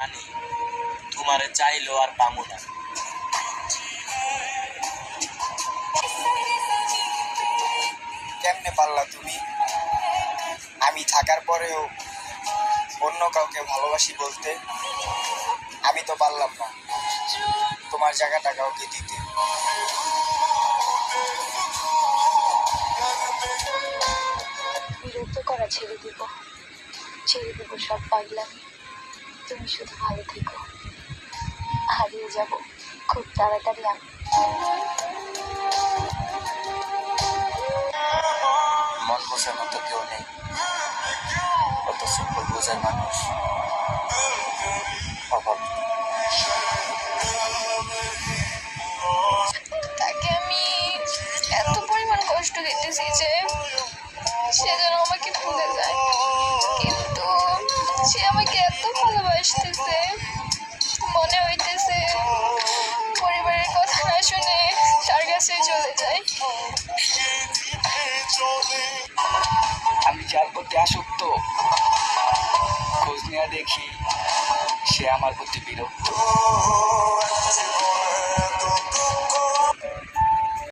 জানি তোমারে চাইলো আর পামু না। কেমনে পারলা তুমি আমি থাকার পরেও অন্য কাউকে ভালোবাসি বলতে? আমি তো পারলাম না তোমার জায়গাটা কাউকে দিতে। বিরক্ত করা ছেড়ে দিব সব পাগলামি। তুমি শুধু ভালো থেকো। হারিয়ে যাব খুব তাড়াতাড়ি আমি। মন বোঝার মতো কেউ নেই, অথচ ভুল বোঝার মানুষ অভাব। তাকে আমি এত পরিমাণ কষ্ট দিতেছি যে সে যেন আমাকে ভুলে যায়, কিন্তু সে আমাকে এত ভালোবাসতেছে। মনে হইতেছে পরিবারের কথা না শুনে তার কাছে চলে যায়। আমি যার প্রতি আসক্ত, খোঁজ নেওয়া দেখি সে আমার প্রতি বিরক্ত।